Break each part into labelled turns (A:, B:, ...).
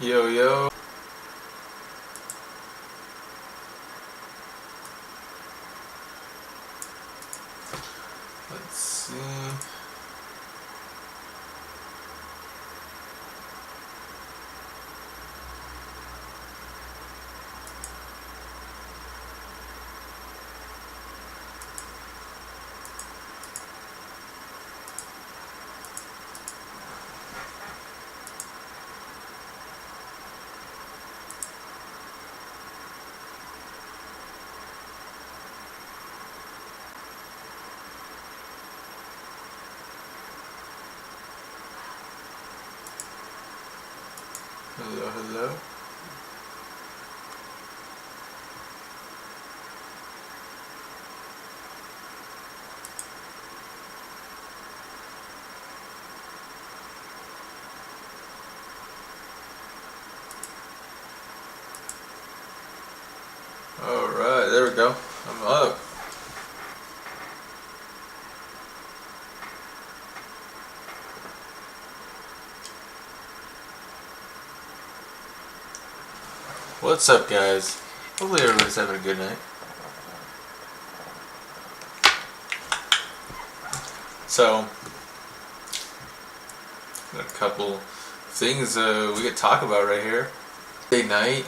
A: Yo, yo. Let's see. Hello, hello. Alright, there we go. I'm up. What's up, guys? Hopefully everybody's having a good night. So, a couple things we could talk about right here. Day night,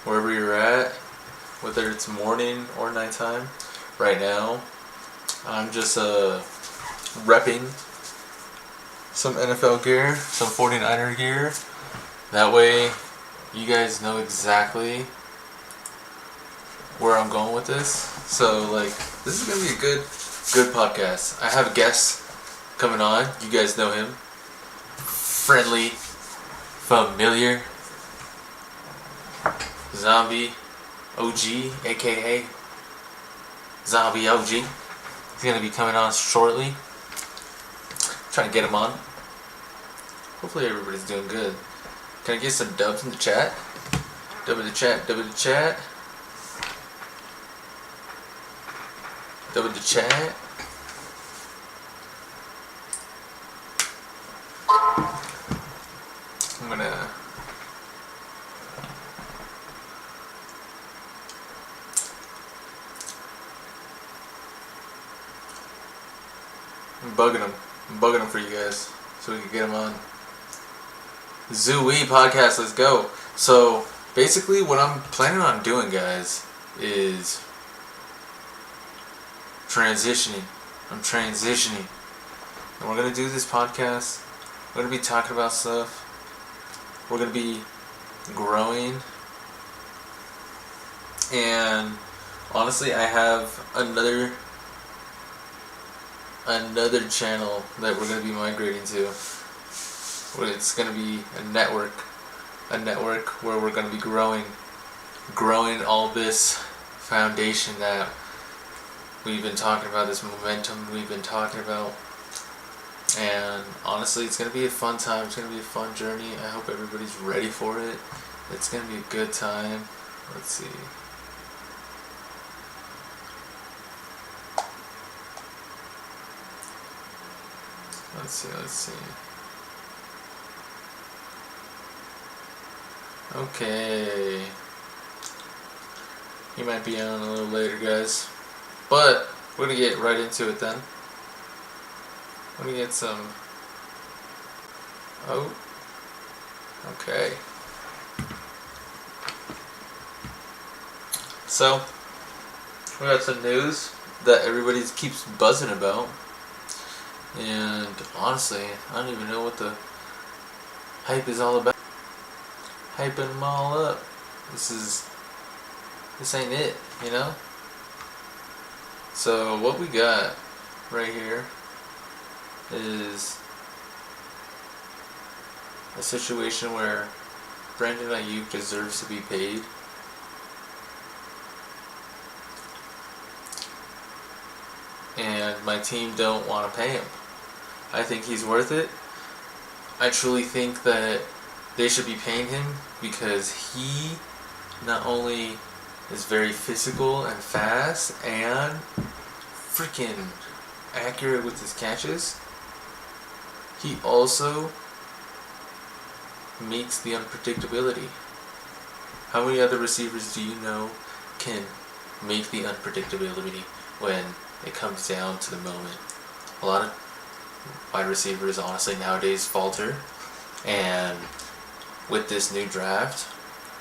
A: wherever you're at, whether it's morning or nighttime. Right now, I'm just repping some NFL gear, some 49er gear. That way, you guys know exactly where I'm going with this. So, like, this is gonna be a good podcast. I have a guest coming on. You guys know him. Friendly, familiar, zombie OG, aka Zombie OG. He's gonna be coming on shortly. Trying to get him on. Hopefully everybody's doing good. Can I get some dubs in the chat? Dub in the chat, dub in the chat. Dub in the chat. I'm bugging him. I'm bugging him for you guys so we can get him on. ZooWee podcast, let's go. So basically what I'm planning on doing, guys, is transitioning. I'm transitioning. And we're going to do this podcast. We're going to be talking about stuff. We're going to be growing. And honestly, I have another channel that we're going to be migrating to. It's going to be a network where we're going to be growing all this foundation that we've been talking about, this momentum we've been talking about. And honestly, it's going to be a fun time. It's going to be a fun journey. I hope everybody's ready for it. It's going to be a good time. Let's see. Let's see. Okay. He might be on a little later, guys. But we're going to get right into it then. Let me get some. Oh. Okay. So, we got some news that everybody keeps buzzing about. And honestly, I don't even know what the hype is all about. Hyping them all up. This ain't it, you know? So what we got right here is a situation where Brandon Ayuk deserves to be paid. And my team don't want to pay him. I think he's worth it. I truly think that they should be paying him because he not only is very physical and fast and freaking accurate with his catches, he also makes the unpredictability. How many other receivers do you know can make the unpredictability when it comes down to the moment? A lot of wide receivers honestly nowadays falter, and with this new draft,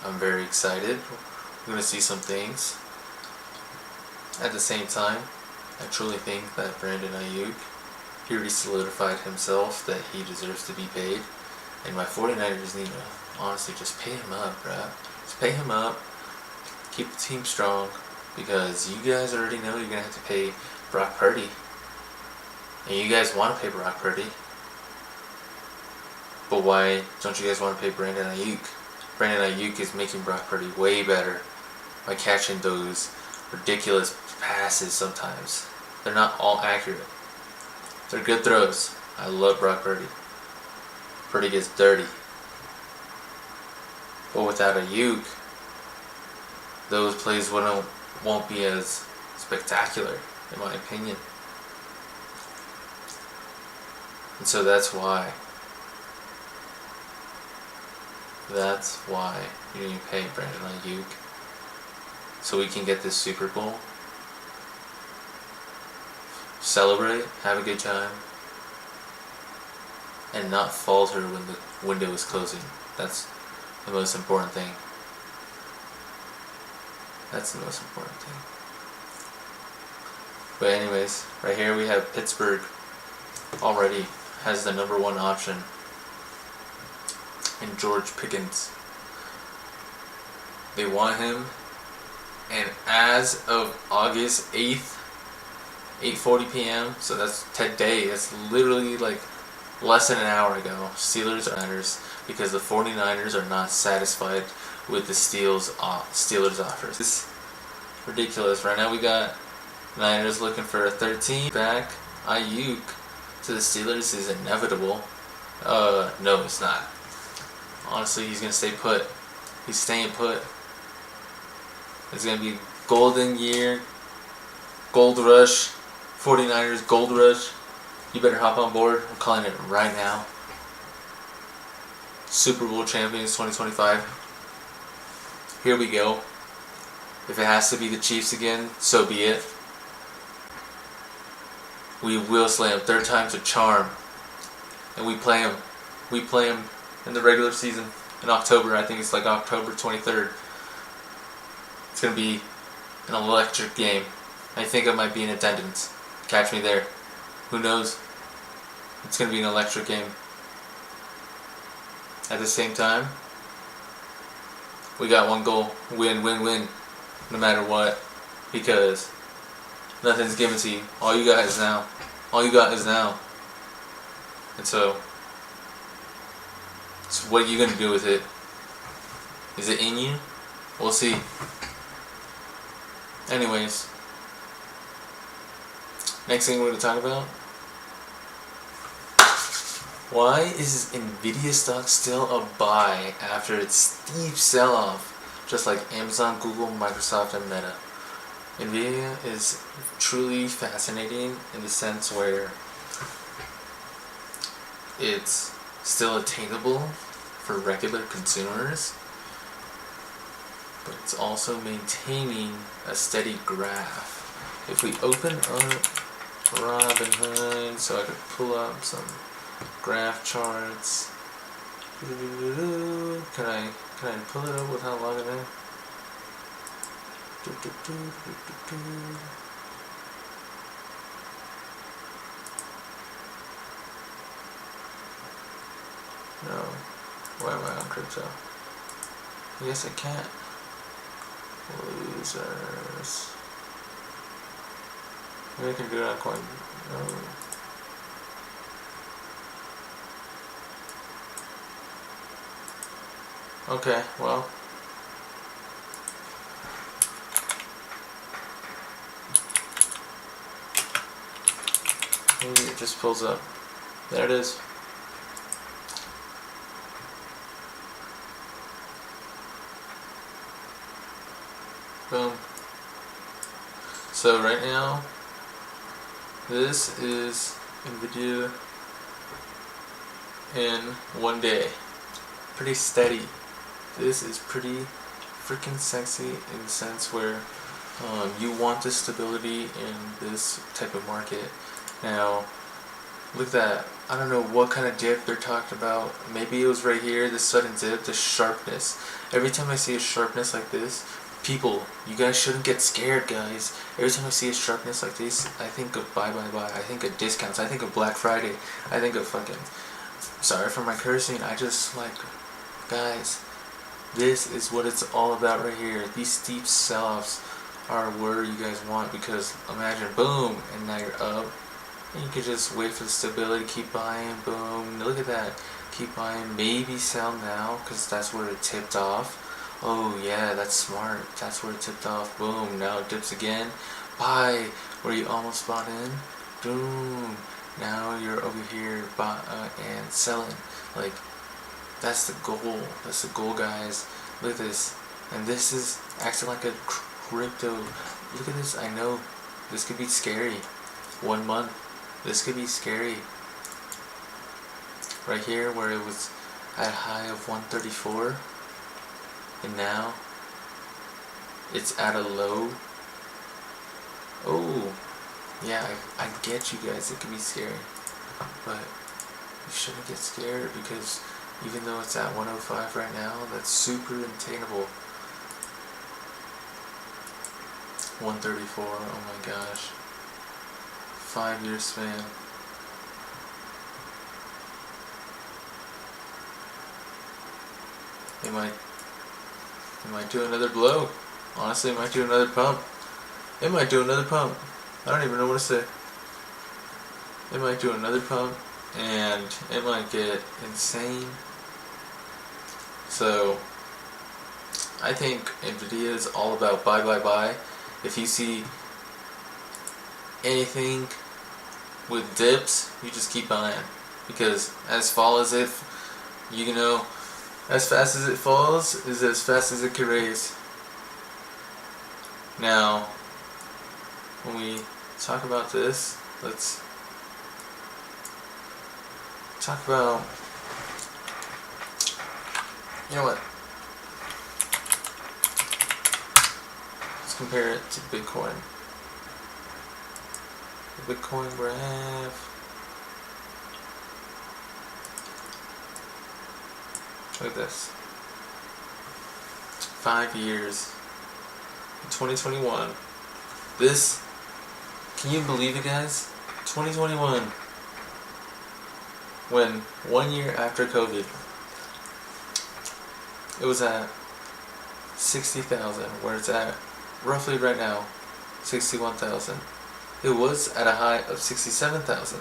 A: I'm very excited. We're going to see some things. At the same time, I truly think that Brandon Ayuk, he already solidified himself that he deserves to be paid. And my 49ers need to honestly just pay him up, bruh. Just pay him up. Keep the team strong. Because you guys already know you're going to have to pay Brock Purdy. And you guys want to pay Brock Purdy. But why don't you guys want to pay Brandon Ayuk? Brandon Ayuk is making Brock Purdy way better by catching those ridiculous passes sometimes. They're not all accurate. They're good throws. I love Brock Purdy. Purdy gets dirty. But without Ayuk, those plays won't be as spectacular, in my opinion. And so that's why you need to pay Brandon Ayuk, so we can get this Super Bowl, celebrate, have a good time, and not falter when the window is closing. That's the most important thing. That's the most important thing. But anyways, right here we have Pittsburgh already has the number one option in George Pickens. They want him, and as of August 8th, 8:40 p.m., so that's today, that's literally like less than an hour ago, Steelers are Niners, because the 49ers are not satisfied with the Steelers offers. It's ridiculous. Right now we got Niners looking for a 13 back. Ayuk to the Steelers is inevitable. No, it's not. Honestly, he's going to stay put. He's staying put. It's going to be golden year, gold rush, 49ers gold rush. You better hop on board. I'm calling it right now. Super Bowl champions 2025. Here we go. If it has to be the Chiefs again, so be it. We will slay them. Third time's a charm. And we play them. We play them in the regular season in October. I think it's like October 23rd. It's going to be an electric game. I think I might be in attendance. Catch me there. Who knows? It's going to be an electric game. At the same time, we got one goal. Win, win, win. No matter what. Because nothing's given to you. All you got is now. All you got is now. And so what are you going to do with it? Is it in you? We'll see. Anyways. Next thing we're going to talk about. Why is Nvidia stock still a buy after its steep sell-off? Just like Amazon, Google, Microsoft, and Meta. Nvidia is truly fascinating in the sense where it's still attainable for regular consumers, but it's also maintaining a steady graph. If we open up Robinhood, so I could pull up some graph charts. Can I pull it up without logging in? No. Why am I on crypto? Yes, I can't. Losers. Maybe I can do it on coin. No. Okay, well. Maybe it just pulls up. There it is. Boom. So right now, this is Nvidia in 1 day. pretty steady. This is pretty freaking sexy in the sense where you want the stability in this type of market. Now, look at that. I don't know what kind of dip they're talking about. Maybe it was right here, the sudden dip, the sharpness. Every time I see a sharpness like this, people, you guys shouldn't get scared, guys. Every time I see a sharpness like this, I think of buy. I think of discounts. I think of Black Friday. I think of fucking... Sorry for my cursing. I just like... Guys, this is what it's all about right here. These steep sell-offs are where you guys want, because imagine, boom, and now you're up. And you can just wait for the stability, keep buying, boom, look at that. Keep buying, maybe sell now, because that's where it tipped off. Oh yeah, that's smart. That's where it tipped off. Boom, now it dips again. Buy where you almost bought in. Boom. Now you're over here and selling. Like, that's the goal. That's the goal, guys. Look at this. And this is acting like a crypto. Look at this. I know this could be scary. 1 month. This could be scary. Right here where it was at a high of 134. And now it's at a low. Oh, yeah, I get you guys. It can be scary, but you shouldn't get scared, because even though it's at 105 right now, that's super attainable. 134. Oh my gosh. 5-year span. It might do another blow. Honestly, it might do another pump. It might do another pump. I don't even know what to say. It might do another pump, and it might get insane. So, I think Nvidia is all about buy. If you see anything with dips, you just keep buying, because as fast as it falls is as fast as it can raise. Now, when we talk about this, let's talk about, you know what? Let's compare it to Bitcoin. The Bitcoin graph. Look at this. 5 years. 2021. This, can you believe it, guys? 2021. When 1 year after COVID, it was at 60,000, where it's at roughly right now 61,000. It was at a high of 67,000.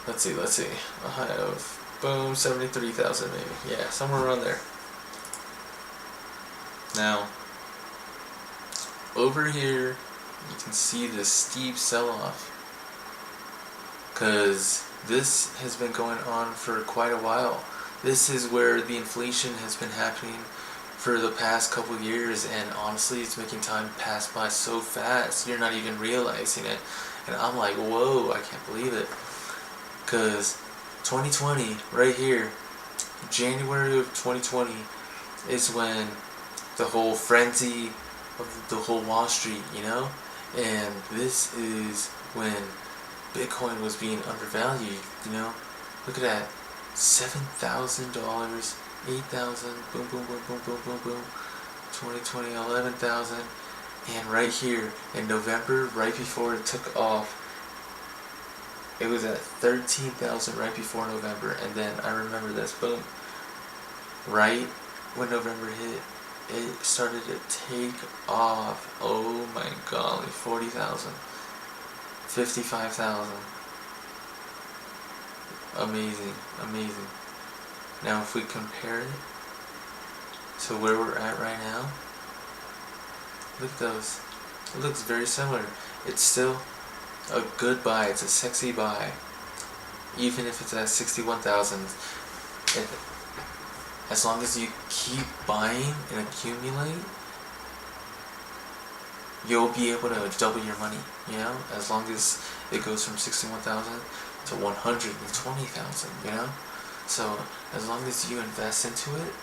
A: Let's see. A high of, boom, 73,000 maybe. Yeah, somewhere around there. Now, over here, you can see this steep sell-off, because this has been going on for quite a while. This is where the inflation has been happening for the past couple years, and honestly, it's making time pass by so fast, you're not even realizing it. And I'm like, whoa, I can't believe it. Because 2020, right here, January of 2020, is when the whole frenzy of the whole Wall Street, you know? And this is when Bitcoin was being undervalued, you know? Look at that. $7,000, $8,000, boom, boom, boom, boom, boom, boom, boom. 2020, 11,000. And right here in November, right before it took off, it was at 13,000 right before November. And then I remember this, boom. Right when November hit, it started to take off. Oh my golly, 40,000, 55,000. Amazing, amazing. Now if we compare it to where we're at right now, look at those. It looks very similar. It's still a good buy. It's a sexy buy. Even if it's at 61,000. As long as you keep buying and accumulate, you'll be able to double your money, you know? As long as it goes from 61,000 to 120,000, you know? So as long as you invest into it,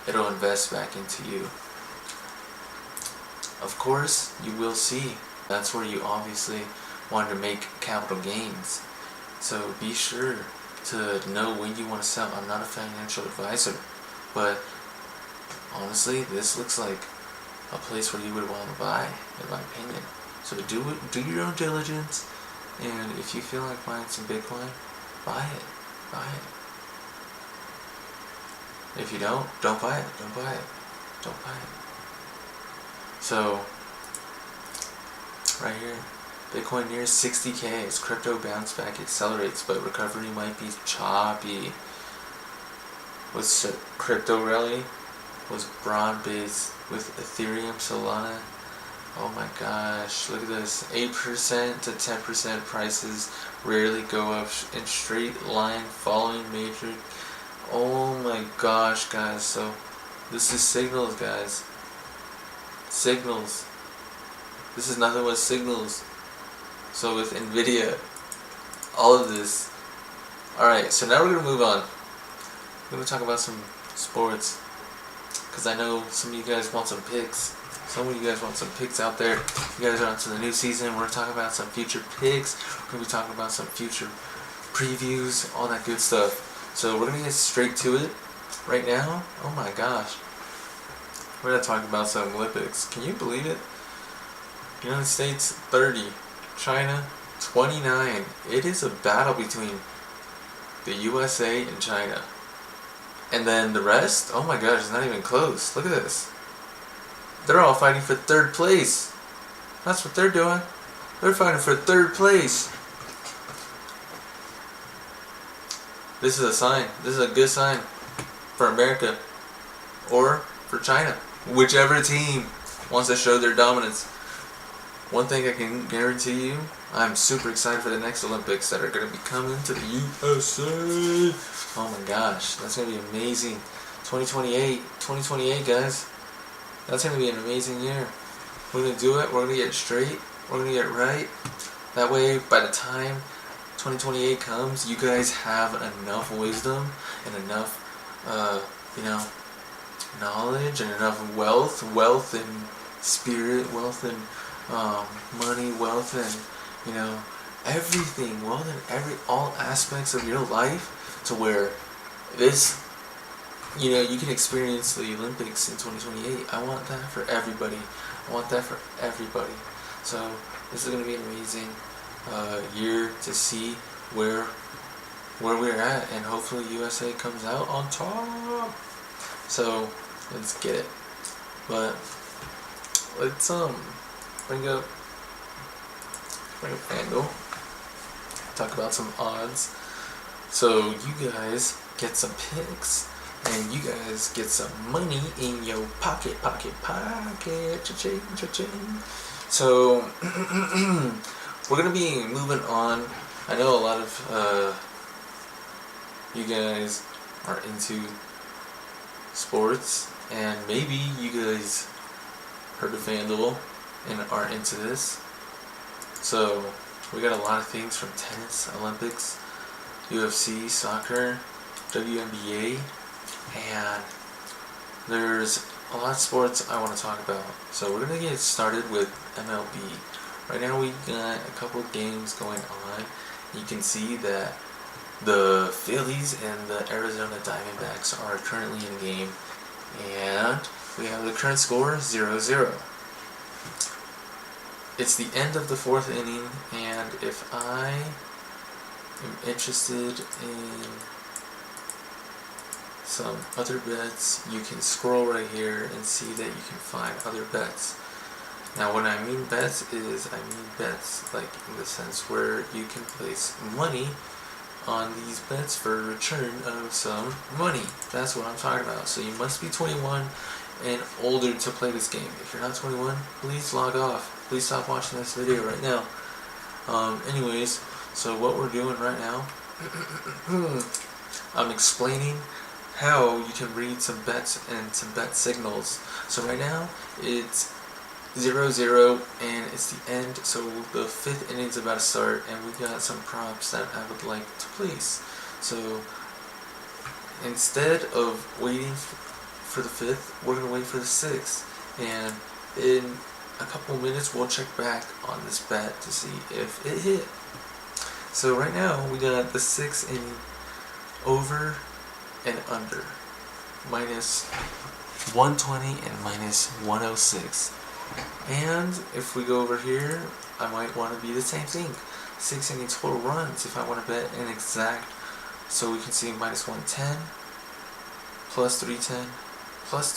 A: it'll invest back into you. Of course, you will see. That's where you obviously want to make capital gains. So be sure to know when you want to sell. I'm not a financial advisor, but honestly, this looks like a place where you would want to buy, in my opinion. So do your own diligence, and if you feel like buying some Bitcoin, buy it. If you don't buy it. Don't buy it. So, right here, Bitcoin nears 60K as crypto bounce back accelerates, but recovery might be choppy. Crypto rally was broad-based with Ethereum, Solana. Oh my gosh, look at this. 8% to 10% prices rarely go up in straight line following major. Oh my gosh, guys. So this is signals, guys. Signals. This is nothing but signals. So with Nvidia, all of this. Alright, so now we're going to move on. We're going to talk about some sports, because I know some of you guys want some picks. Some of you guys want some picks out there. You guys are onto the new season. We're going to talk about some future picks. We're going to be talking about some future previews, all that good stuff. So we're going to get straight to it right now. Oh my gosh. We're going to talk about some Olympics. Can you believe it? United States 30, China 29. It is a battle between the USA and China. And then the rest, oh my gosh, it's not even close. Look at this. They're all fighting for third place. That's what they're doing. They're fighting for third place. This is a sign. This is a good sign for America or for China. Whichever team wants to show their dominance. One thing I can guarantee you, I'm super excited for the next Olympics that are going to be coming to the USA. Oh my gosh, that's going to be amazing. 2028, guys. That's going to be an amazing year. We're going to do it. We're going to get it straight. We're going to get it right. That way, by the time 2028 comes, you guys have enough wisdom and enough, knowledge and enough wealth and spirit, wealth and money, wealth and, everything, wealth in all aspects of your life, to where this, you can experience the Olympics in 2028. I want that for everybody. So this is going to be an amazing year to see where we're at, and hopefully USA comes out on top. So let's get it. But let's bring up Hangout. Talk about some odds. So you guys get some picks, and you guys get some money in your pocket. Cha-ching, cha-ching. So we're gonna be moving on. I know a lot of you guys are into sports, and maybe you guys heard of FanDuel and are into this. So we got a lot of things from tennis, Olympics, UFC, soccer, WNBA, and there's a lot of sports I want to talk about. So we're going to get started with MLB. Right now we got a couple of games going on. You can see that the Phillies and the Arizona Diamondbacks are currently in the game, and we have the current score 0-0. It's the end of the fourth inning, and if I am interested in some other bets, you can scroll right here and see that you can find other bets. Now when I mean bets I mean bets like in the sense where you can place money on these bets for a return of some money. That's what I'm talking about. So you must be 21 and older to play this game. If you're not 21, please log off. Please stop watching this video right now. Anyways, so what we're doing right now, I'm explaining how you can read some bets and some bet signals. So right now it's 0-0 and it's the end, so the fifth inning's about to start, and we got some props that I would like to place. So instead of waiting for the 5th, we're going to wait for the 6th. And in a couple of minutes, we'll check back on this bet to see if it hit. So right now, we got the 6th inning over and under. Minus 120 and minus 106. And if we go over here, I might want to be the same thing. 6 inning total runs if I want to bet an exact. So we can see minus 110, plus 310, plus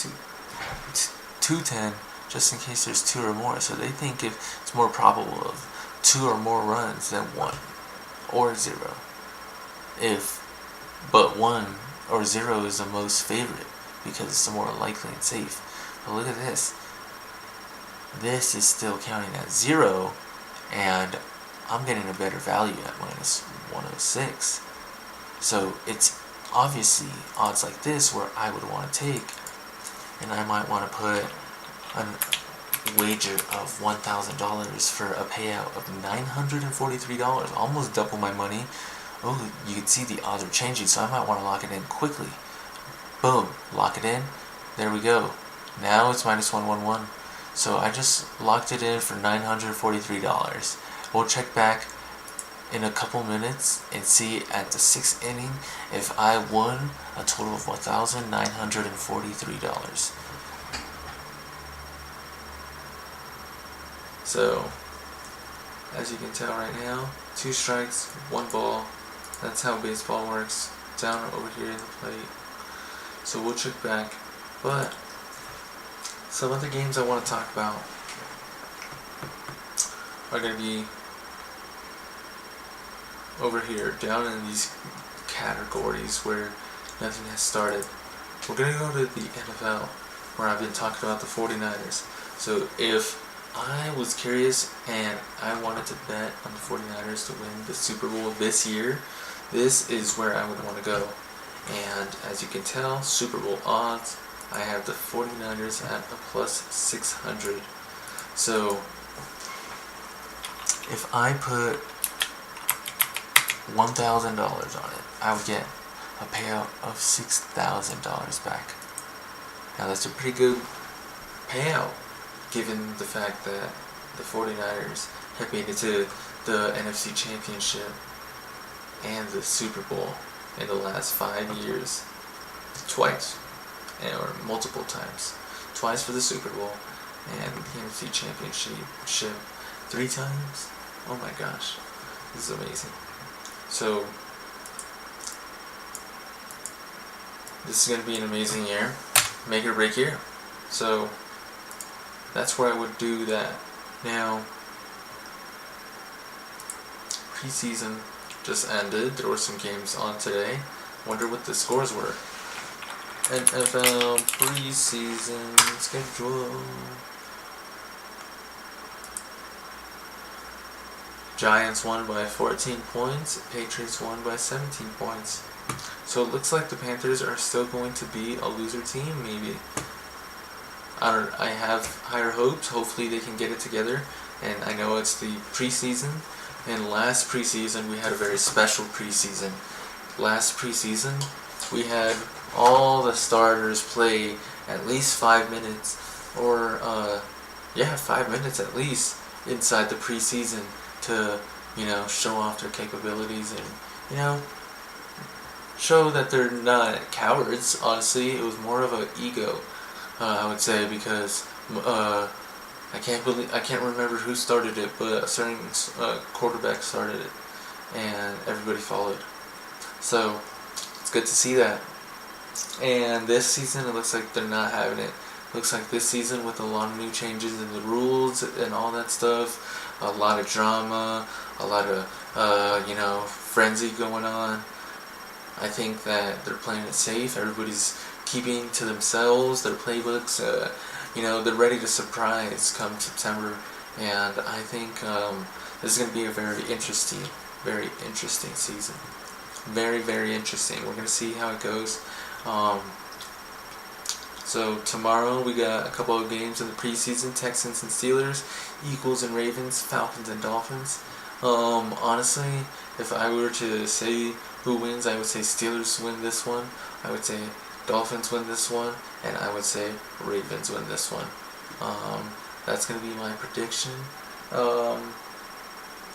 A: 210, just in case there's 2 or more. So they think if it's more probable of 2 or more runs than 1 or 0. But 1 or 0 is the most favorite because it's the more likely and safe. But look at this. This is still counting at 0, and I'm getting a better value at minus 106. So it's obviously odds like this where I would want to take, and I might want to put a wager of $1,000 for a payout of $943, almost double my money. Oh, you can see the odds are changing, so I might want to lock it in quickly. Boom, lock it in. There we go. Now it's minus 111. So I just locked it in for $943. We'll check back in a couple minutes and see at the 6th inning if I won a total of $1,943. So, as you can tell right now, 2 strikes, 1 ball. That's how baseball works. Down over here in the plate. So we'll check back. But some of the games I want to talk about are going to be over here, down in these categories where nothing has started. We're going to go to the NFL, where I've been talking about the 49ers. So if I was curious and I wanted to bet on the 49ers to win the Super Bowl this year, this is where I would want to go. And as you can tell, Super Bowl odds, I have the 49ers at a plus 600. So if I put $1,000 on it, I would get a payout of $6,000 back. Now that's a pretty good payout, given the fact that the 49ers have made it to the NFC Championship and the Super Bowl in the last 5 years. Twice, or multiple times. Twice for the Super Bowl and the NFC Championship 3 times. Oh my gosh, this is amazing. So this is going to be an amazing year, make it or break year. So that's where I would do that. Now, preseason just ended. There were some games on today. Wonder what the scores were. NFL preseason schedule. Giants won by 14 points. Patriots won by 17 points. So it looks like the Panthers are still going to be a loser team, maybe. I have higher hopes. Hopefully they can get it together. And I know it's the preseason. And last preseason we had a very special preseason. Last preseason we had all the starters play at least 5 minutes. Or, 5 minutes at least inside the preseason to, show off their capabilities and, show that they're not cowards. Honestly, it was more of an ego, I would say, because I can't remember who started it, but a certain quarterback started it, and everybody followed. So it's good to see that. And this season, it looks like they're not having it. Looks like this season, with a lot of new changes in the rules and all that stuff, a lot of drama, a lot of frenzy going on. I think that they're playing it safe. Everybody's keeping to themselves, their playbooks. They're ready to surprise come September, and I think this is going to be a very interesting season. Very, very interesting. We're going to see how it goes. So tomorrow we got a couple of games in the preseason: Texans and Steelers, Eagles and Ravens, Falcons and Dolphins. Honestly, if I were to say who wins, I would say Steelers win this one. I would say Dolphins win this one, and I would say Ravens win this one. That's going to be my prediction. Other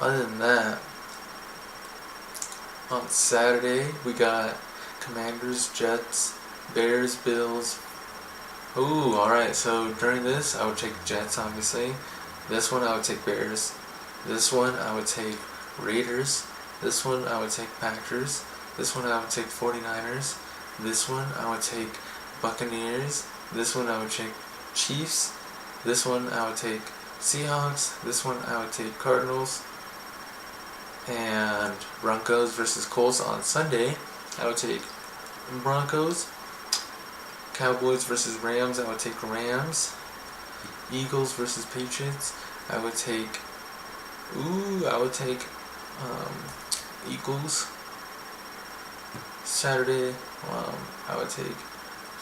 A: than that, on Saturday we got Commanders, Jets, Bears, Bills. Ooh, alright, so during this I would take Jets, obviously. This one I would take Bears. This one I would take Raiders. This one I would take Packers. This one I would take 49ers. This one I would take Buccaneers. This one I would take Chiefs. This one I would take Seahawks. This one I would take Cardinals. And Broncos versus Colts on Sunday, I would take Broncos. Cowboys versus Rams, I would take Rams. Eagles versus Patriots, I would take Eagles. Saturday, I would take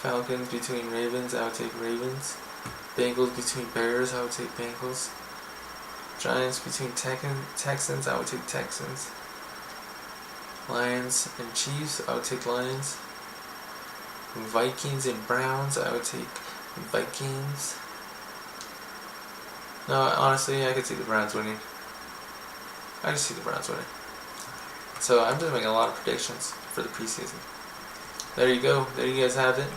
A: Falcons between Ravens, I would take Ravens. Bengals between Bears, I would take Bengals. Giants between Texans, I would take Texans. Lions and Chiefs, I would take Lions. Vikings and Browns, I would take Vikings. No, honestly, I could see the Browns winning. I could see the Browns winning. So I'm just making a lot of predictions for the preseason. There you go. There you guys have it.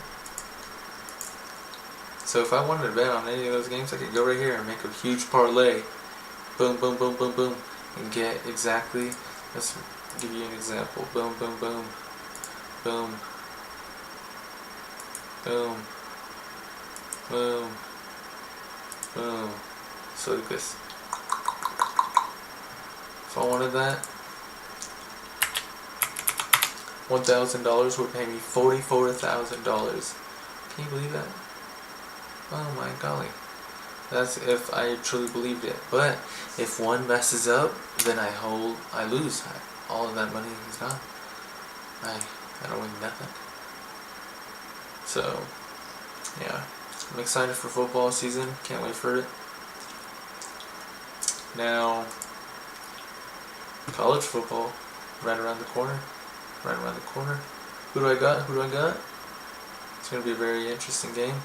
A: So if I wanted to bet on any of those games, I could go right here and make a huge parlay. Boom, boom, boom, boom, boom. And get exactly, let's give you an example. Boom, boom, boom. Boom. Boom. Boom. Boom. So like this. If I wanted that, $1,000 would pay me $44,000. Can you believe that? Oh my golly. That's if I truly believed it. But if one messes up, then I lose. All of that money is gone. I don't win nothing. So, yeah. I'm excited for football season. Can't wait for it. Now, college football, right around the corner. Right around the corner. Who do I got? It's going to be a very interesting game.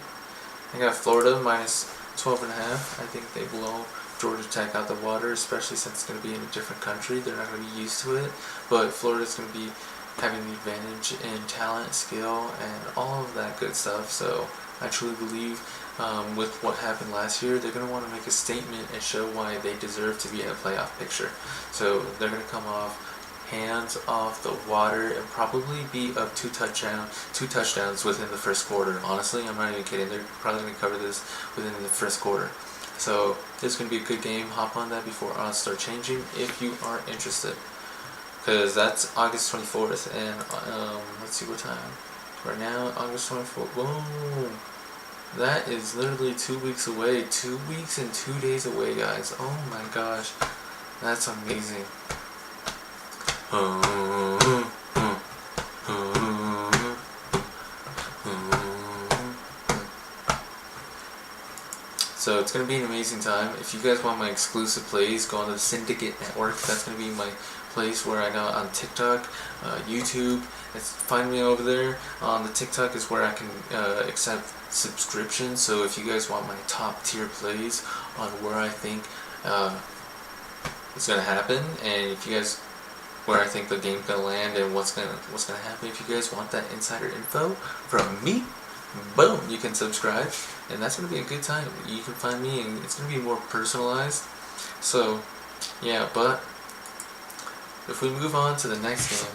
A: I got Florida minus 12.5. I think they blow Georgia Tech out the water, especially since it's going to be in a different country. They're not going to be used to it. But Florida's going to be having the advantage in talent, skill, and all of that good stuff. So I truly believe with what happened last year, they're going to want to make a statement and show why they deserve to be in a playoff picture. So they're going to come off hands off the water and probably be up two touchdowns within the first quarter. Honestly, I'm not even kidding. They're probably going to cover this within the first quarter. So this is going to be a good game. Hop on that before odds start changing if you are interested. Because that's August 24th. And let's see what time. Right now, August 24th. Boom. That is literally 2 weeks away. 2 weeks and 2 days away, guys. Oh my gosh. That's amazing. So it's going to be an amazing time. If you guys want my exclusive plays, go on the Syndicate Network. That's going to be my place where I got on TikTok, YouTube. Find me over there. On the TikTok is where I can accept subscriptions. So if you guys want my top tier plays on where I think it's going to happen, and if you guys where I think the game's gonna land and what's gonna happen. If you guys want that insider info from me, boom, you can subscribe, and that's gonna be a good time. You can find me, and it's gonna be more personalized. So, yeah. But if we move on to the next game,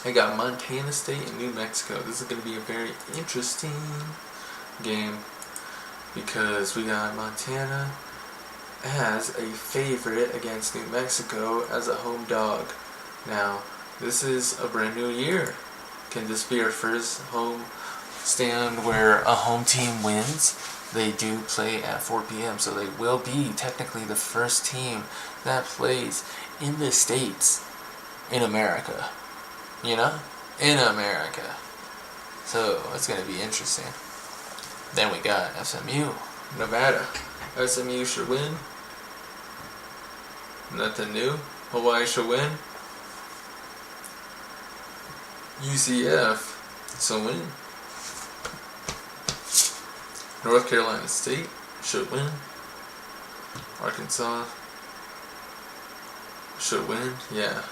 A: I got Montana State and New Mexico. This is gonna be a very interesting game because we got Montana as a favorite against New Mexico as a home dog. Now, this is a brand new year. Can this be our first home stand where a home team wins? They do play at 4 p.m., so they will be technically the first team that plays in the States in America. You know? In America. So, it's going to be interesting. Then we got SMU, Nevada. SMU should win. Nothing new. Hawaii should win. UCF, so win. North Carolina State should win. Arkansas should win, yeah.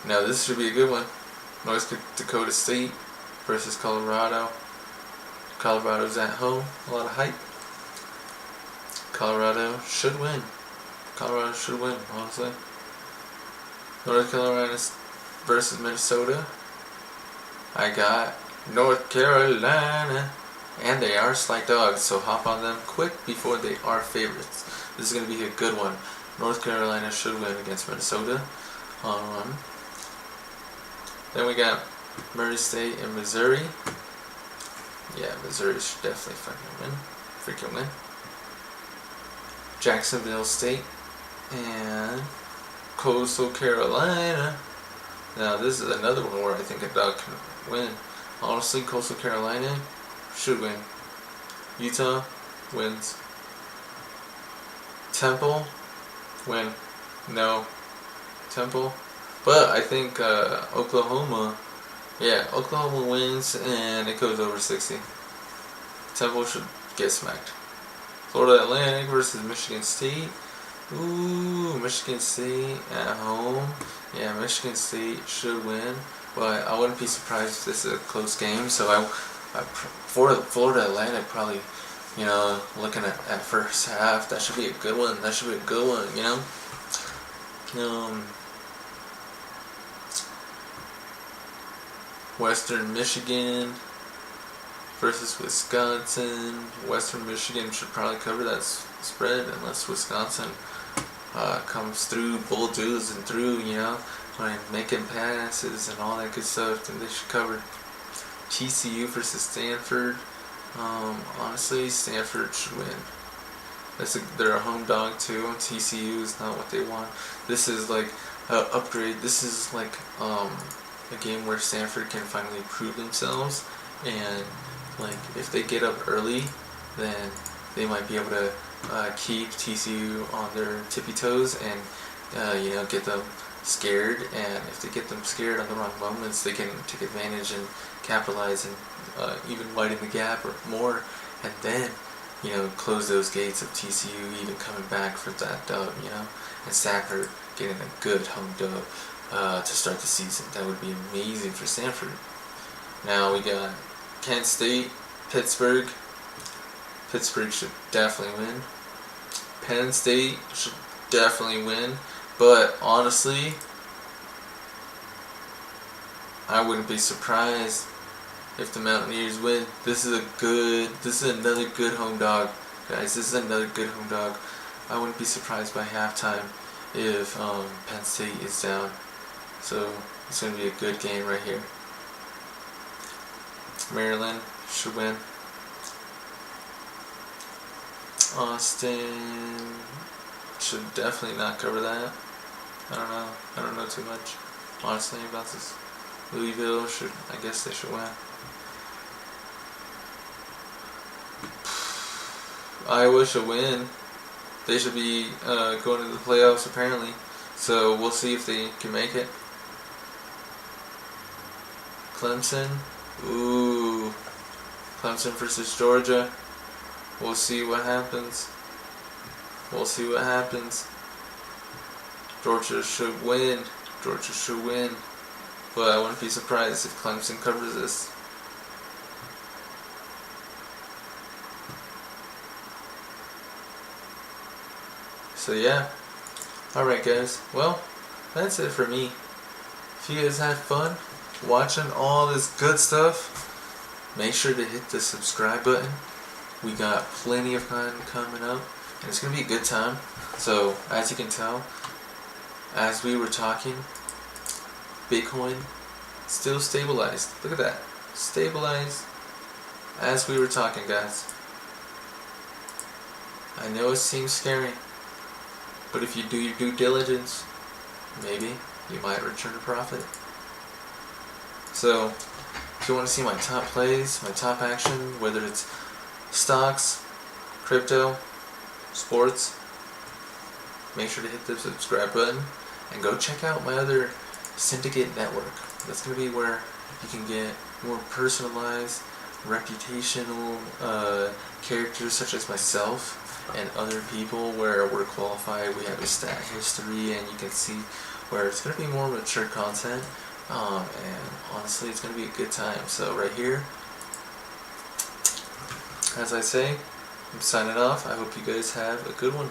A: Now this should be a good one. North Dakota State versus Colorado. Colorado's at home, a lot of hype. Colorado should win. Colorado should win, honestly. North Carolina versus Minnesota. I got North Carolina. And they are slight dogs, so hop on them quick before they are favorites. This is going to be a good one. North Carolina should win against Minnesota. Then we got Murray State and Missouri. Yeah, Missouri should definitely freaking win. Jacksonville State and Coastal Carolina. Now this is another one where I think a dog can win. Honestly, Coastal Carolina should win. Utah wins. Temple win. No. Temple. But I think Oklahoma, yeah, Oklahoma wins and it goes over 60. Temple should get smacked. Florida Atlantic versus Michigan State. Ooh, Michigan State at home. Yeah, Michigan State should win, but I wouldn't be surprised if this is a close game. So for Florida Atlantic, probably, you know, looking at first half, that should be a good one. That should be a good one, you know. Western Michigan versus Wisconsin. Western Michigan should probably cover that spread unless Wisconsin comes through, bulldozing through, you know, like making passes and all that good stuff. Then they should cover. TCU versus Stanford. Honestly, Stanford should win. They're a home dog too. TCU is not what they want. This is like upgrade. This is like a game where Stanford can finally prove themselves, and like if they get up early, then they might be able to keep TCU on their tippy toes and you know, get them scared. And if they get them scared on the wrong moments, they can take advantage and capitalize and even widen the gap or more, and then, you know, close those gates of TCU even coming back for that dub, you know, and Stanford getting a good home dub to start the season. That would be amazing for Stanford. Now we got Kent State, Pittsburgh. Pittsburgh should definitely win. Penn State should definitely win, but honestly, I wouldn't be surprised if the Mountaineers win. This is another good home dog, guys. This is another good home dog. I wouldn't be surprised by halftime if Penn State is down. So it's going to be a good game right here. Maryland should win. Austin should definitely not cover that. I don't know too much, honestly, about this. Louisville I guess they should win. Iowa should win. They should be going to the playoffs apparently. So we'll see if they can make it. Clemson. Ooh. Clemson versus Georgia. We'll see what happens. Georgia should win. But I wouldn't be surprised if Clemson covers this. So yeah. Alright guys. Well, that's it for me. If you guys had fun watching all this good stuff, make sure to hit the subscribe button. We got plenty of content coming up, and it's going to be a good time. So, as you can tell, as we were talking, Bitcoin still stabilized. Look at that. Stabilized as we were talking, guys. I know it seems scary, but if you do your due diligence, maybe you might return a profit. So, if you want to see my top plays, my top action, whether it's stocks, crypto, sports, make sure to hit the subscribe button and go check out my other Syndicate Network. That's going to be where you can get more personalized, reputational characters such as myself and other people where we're qualified, we have a stat history, and you can see where it's going to be more mature content, and honestly it's going to be a good time. So right here, as I say, I'm signing off. I hope you guys have a good one.